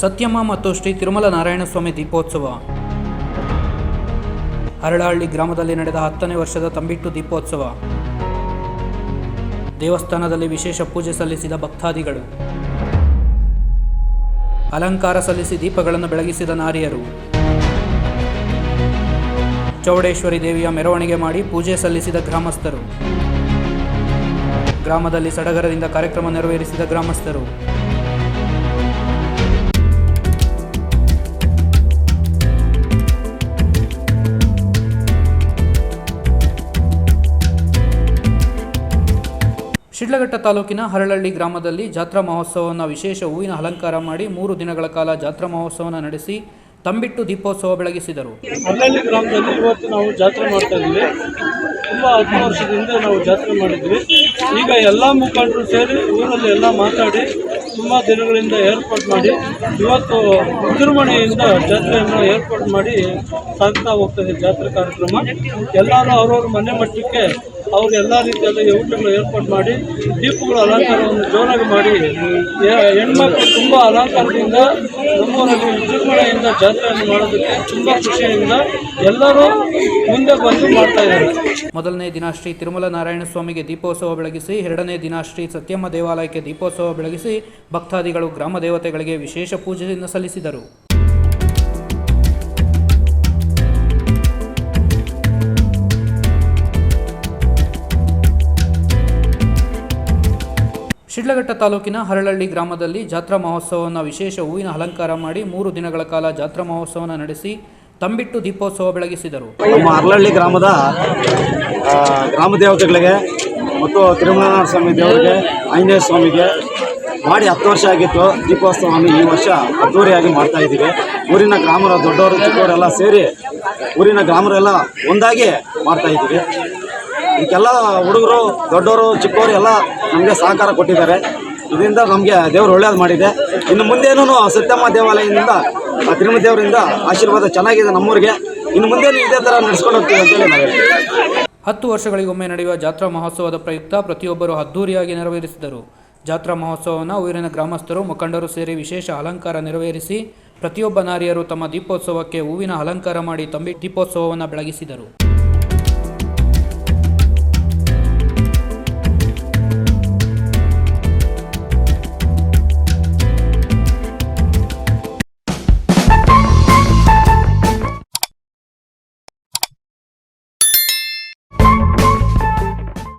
ಸತ್ಯಮ್ಮ ಮತ್ತು ಶ್ರೀ ತಿರುಮಲ ನಾರಾಯಣಸ್ವಾಮಿ ದೀಪೋತ್ಸವ. ಹರಳಹಳ್ಳಿ ಗ್ರಾಮದಲ್ಲಿ ನಡೆದ 10ನೇ ವರ್ಷದ ತಂಬಿಟ್ಟು ದೀಪೋತ್ಸವ. ದೇವಸ್ಥಾನದಲ್ಲಿ ವಿಶೇಷ ಪೂಜೆ ಸಲ್ಲಿಸಿದ ಭಕ್ತಾದಿಗಳು. ಅಲಂಕಾರ ಸಲ್ಲಿಸಿ ದೀಪಗಳನ್ನು ಬೆಳಗಿಸಿದ ನಾರಿಯರು. ಚೌಡೇಶ್ವರಿ ದೇವಿಯ ಮೆರವಣಿಗೆ ಮಾಡಿ ಪೂಜೆ ಸಲ್ಲಿಸಿದ ಗ್ರಾಮಸ್ಥರು. ಗ್ರಾಮದಲ್ಲಿ ಸಡಗರದಿಂದ ಕಾರ್ಯಕ್ರಮ ನೆರವೇರಿಸಿದ ಗ್ರಾಮಸ್ಥರು. ಶಿಡ್ಲಘಟ್ಟ ತಾಲೂಕಿನ ಹರಳಹಳ್ಳಿ ಗ್ರಾಮದಲ್ಲಿ ಜಾತ್ರಾ ಮಹೋತ್ಸವವನ್ನು ವಿಶೇಷ ಹೂವಿನ ಅಲಂಕಾರ ಮಾಡಿ 3 ದಿನಗಳ ಕಾಲ ಜಾತ್ರಾ ಮಹೋತ್ಸವವನ್ನು ನಡೆಸಿ ತಂಬಿಟ್ಟು ದೀಪೋತ್ಸವ ಬೆಳಗಿಸಿದರು. ಹರಳಹಳ್ಳಿ ಗ್ರಾಮದಲ್ಲಿ ಇವತ್ತು ನಾವು ಜಾತ್ರೆ ಮಾಡ್ತಾ ಇದ್ದೀವಿ. ತುಂಬ 10 ವರ್ಷದಿಂದ ನಾವು ಜಾತ್ರೆ ಮಾಡಿದ್ವಿ. ಈಗ ಎಲ್ಲ ಮುಖಂಡರು ಸೇರಿ ಊರಲ್ಲಿ ಎಲ್ಲ ಮಾತಾಡಿ ತುಂಬ ದಿನಗಳಿಂದ ಏರ್ಪಾಡು ಮಾಡಿ ಇವತ್ತು ವಿಜೃಂಭಣೆಯಿಂದ ಜಾತ್ರೆಯನ್ನು ಏರ್ಪಾಡು ಮಾಡಿ ಸಾಗ್ತಾ ಹೋಗ್ತದೆ ಜಾತ್ರೆ ಕಾರ್ಯಕ್ರಮ. ಎಲ್ಲರೂ ಅವ್ರವ್ರ ಮನೆ ಮಟ್ಟಕ್ಕೆ ಅವ್ರು ಎಲ್ಲ ರೀತಿಯಾದ ಊಟಗಳು ಏರ್ಪಾಡು ಮಾಡಿ ದೀಪಗಳ ಅಲಂಕಾರವನ್ನು ಜೋರಾಗಿ ಮಾಡಿ ಹೆಣ್ಮಕ್ಳು ತುಂಬ ಅಲಂಕಾರದಿಂದ ನಮ್ಮೂರಲ್ಲಿ ವಿಜೃಂಭಣೆಯಿಂದ ಜಾತ್ರೆಯನ್ನು ಮಾಡೋದಕ್ಕೆ ತುಂಬ ಖುಷಿಯಿಂದ ಎಲ್ಲರೂ ಮುಂದೆ ಬಂದು ಮಾಡ್ತಾ ಇದ್ದಾರೆ. ಮೊದಲನೇ ದಿನ ಶ್ರೀ ತಿರುಮಲ ನಾರಾಯಣಸ್ವಾಮಿಗೆ ದೀಪೋತ್ಸವ ಬೆಳಗಿಸಿ, 2ನೇ ದಿನ ಶ್ರೀ ಸತ್ಯಮ್ಮ ದೇವಾಲಯಕ್ಕೆ ದೀಪೋತ್ಸವ ಬೆಳಗಿಸಿ ಭಕ್ತಾದಿಗಳು ಗ್ರಾಮ ದೇವತೆಗಳಿಗೆ ವಿಶೇಷ ಪೂಜೆಯನ್ನು ಸಲ್ಲಿಸಿದರು. ಶಿಡ್ಲಘಟ್ಟ ತಾಲೂಕಿನ ಹರಳಹಳ್ಳಿ ಗ್ರಾಮದಲ್ಲಿ ಜಾತ್ರಾ ಮಹೋತ್ಸವವನ್ನು ವಿಶೇಷ ಹೂವಿನ ಅಲಂಕಾರ ಮಾಡಿ 3 ದಿನಗಳ ಕಾಲ ಜಾತ್ರಾ ಮಹೋತ್ಸವವನ್ನು ನಡೆಸಿ ತಂಬಿಟ್ಟು ದೀಪೋತ್ಸವ ಬೆಳಗಿಸಿದರು. ನಮ್ಮ ಹರಳಹಳ್ಳಿ ಗ್ರಾಮದ ಗ್ರಾಮ ದೇವತೆಗಳಿಗೆ ಮತ್ತು ತಿರುಮಲ ಸ್ವಾಮಿ ದೇವರಿಗೆ, ಆಂಜನೇಯ ಸ್ವಾಮಿಗೆ ಮಾಡಿ 10 ವರ್ಷ ಆಗಿತ್ತು. ದೀಪೋತ್ಸವವನ್ನು ಈ ವರ್ಷ ಅದ್ದೂರಿಯಾಗಿ ಮಾಡ್ತಾ ಇದ್ದೀವಿ. ಊರಿನ ಗ್ರಾಮರ ದೊಡ್ಡವರು ಚಿಕ್ಕವರೆಲ್ಲ ಸೇರಿ ಊರಿನ ಗ್ರಾಮರೆಲ್ಲ ಒಂದಾಗಿ ಮಾಡ್ತಾ ಇದ್ದೀವಿ. ಇದಕ್ಕೆಲ್ಲ ಹುಡುಗರು ದೊಡ್ಡವರು ಚಿಕ್ಕವರು ಎಲ್ಲ ನಮಗೆ ಸಹಕಾರ ಕೊಟ್ಟಿದ್ದಾರೆ. ಇದರಿಂದ ನಮಗೆ ದೇವರು ಒಳ್ಳೇದು ಮಾಡಿದೆ. ಇನ್ನು ಮುಂದೇನೂ ಸತ್ಯಮ್ಮ ದೇವಾಲಯದಿಂದ ತಿರುಮಲ ದೇವರಿಂದ ಆಶೀರ್ವಾದ ಚೆನ್ನಾಗಿದೆ ನಮ್ಮೂರಿಗೆ. ಇನ್ನು ಮುಂದೇನು ಇದೇ ಥರ ನಡೆಸ್ಕೊಂಡು ಹೋಗ್ತೀವಿ ಅಂತೇಳಿ ನಾವು ಹೇಳ್ತೀವಿ. 10 ವರ್ಷಗಳಿಗೊಮ್ಮೆ ನಡೆಯುವ ಜಾತ್ರಾ ಮಹೋತ್ಸವದ ಪ್ರಯುಕ್ತ ಪ್ರತಿಯೊಬ್ಬರು ಅದ್ದೂರಿಯಾಗಿ ನೆರವೇರಿಸಿದರು. ಜಾತ್ರಾ ಮಹೋತ್ಸವವನ್ನು ಊರಿನ ಗ್ರಾಮಸ್ಥರು ಮುಖಂಡರು ಸೇರಿ ವಿಶೇಷ ಅಲಂಕಾರ ನೆರವೇರಿಸಿ ಪ್ರತಿಯೊಬ್ಬ ನಾರಿಯರು ತಮ್ಮ ದೀಪೋತ್ಸವಕ್ಕೆ ಹೂವಿನ ಅಲಂಕಾರ ಮಾಡಿ ತಂಬಿಟ್ಟು ದೀಪೋತ್ಸವವನ್ನು ಬೆಳಗಿಸಿದರು.